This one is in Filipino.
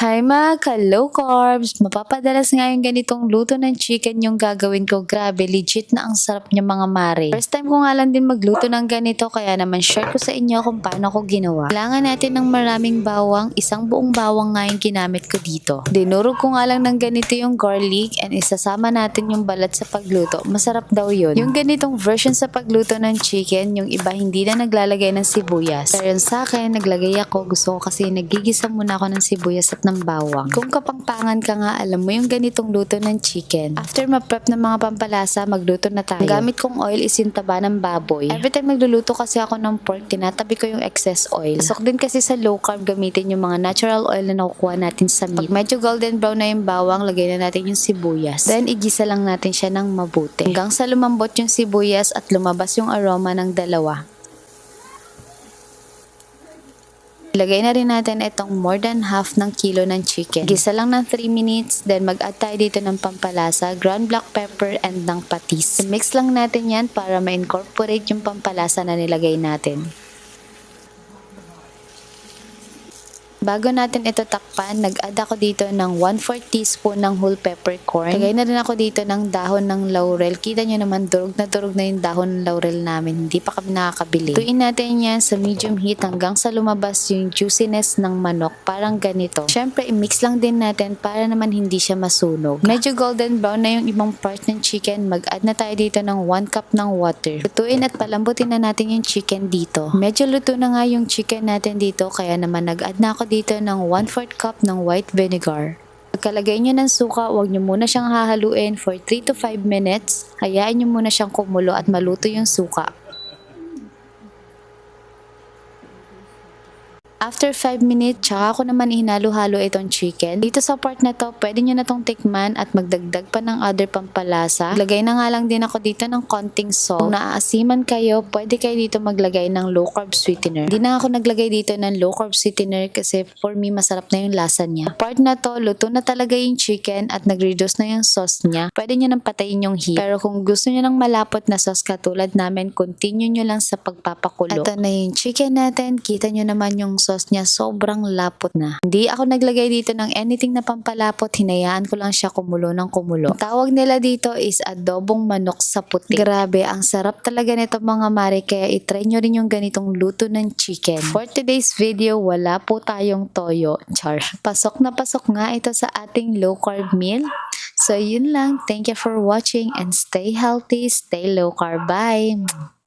Hi mga ka-low carbs! Mapapadalas nga yung ganitong luto ng chicken yung gagawin ko. Grabe, legit na ang sarap niya mga mare. First time ko nga lang din magluto ng ganito kaya naman share ko sa inyo kung paano ko ginawa. Kailangan natin ng maraming bawang, isang buong bawang nga yung ginamit ko dito. Dinurog ko nga lang ng ganito yung garlic and isasama natin yung balat sa pagluto. Masarap daw yun. Yung ganitong version sa pagluto ng chicken, yung iba hindi na naglalagay ng sibuyas. Pero sa akin, naglagay ako. Gusto ko kasi nagigisa muna ako ng sibuyas at ng bawang. Kung kapangpangan ka nga, alam mo yung ganitong luto ng chicken. After ma-prep ng mga pampalasa, magluto na tayo. Ang gamit kong oil is yung taba ng baboy. Every time nagluluto kasi ako ng pork, tinatabi ko yung excess oil. Pasok din kasi sa low carb gamitin yung mga natural oil na nakukuha natin sa meat. Pag medyo golden brown na yung bawang, lagay na natin yung sibuyas. Then, igisa lang natin siya ng mabuti. Hanggang sa lumambot yung sibuyas at lumabas yung aroma ng dalawa. Ilagay na rin natin itong more than half ng kilo ng chicken. Gisa lang ng 3 minutes, then mag-add tayo dito ng pampalasa, ground black pepper, and ng patis. Mix lang natin yan para ma-incorporate yung pampalasa na nilagay natin. Bago natin ito takpan, nag-add ako dito ng 1/4 teaspoon ng whole peppercorn. Lagay na rin ako dito ng dahon ng laurel. Kita nyo naman, durog na yung dahon ng laurel namin. Hindi pa kami nakakabili. Tuin natin yan sa medium heat hanggang sa lumabas yung juiciness ng manok. Parang ganito. Siyempre, i-mix lang din natin para naman hindi siya masunog. Medyo golden brown na yung ibang part ng chicken. Mag-add na tayo dito ng 1 cup ng water. Lutuin at palambutin na natin yung chicken dito. Medyo luto na nga yung chicken natin dito, kaya naman nag-add na ako dito ng 1/4 cup ng white vinegar. Pagkalagay nyo ng suka, huwag nyo muna siyang hahaluin for 3 to 5 minutes. Hayaan nyo muna siyang kumulo at maluto yung suka. After 5 minutes, tsaka ako naman hinalo-halo itong chicken. Dito sa part na to, pwede nyo na tong tikman at magdagdag pa ng other pampalasa. Lagay na nga lang din ako dito ng konting salt. Kung naaasiman kayo, pwede kayo dito maglagay ng low carb sweetener. Hindi na ako naglagay dito ng low carb sweetener kasi for me masarap na yung lasa niya. Part na to, luto na talaga yung chicken at nag-reduce na yung sauce niya. Pwede nyo nang patayin yung heat. Pero kung gusto nyo ng malapot na sauce katulad namin, continue nyo lang sa pagpapakulo. Ito na yung chicken natin. Kita nyo naman yung sauce niya, sobrang lapot na. Hindi ako naglagay dito ng anything na pampalapot, hinayaan ko lang siya kumulo ng kumulo. Ang tawag nila dito is adobong manok sa puti. Grabe, ang sarap talaga nito mga mare, kaya itry nyo rin yung ganitong luto ng chicken. For today's video, wala po tayong toyo. Char. Pasok na pasok nga ito sa ating low carb meal. So yun lang, thank you for watching and stay healthy, stay low carb. Bye!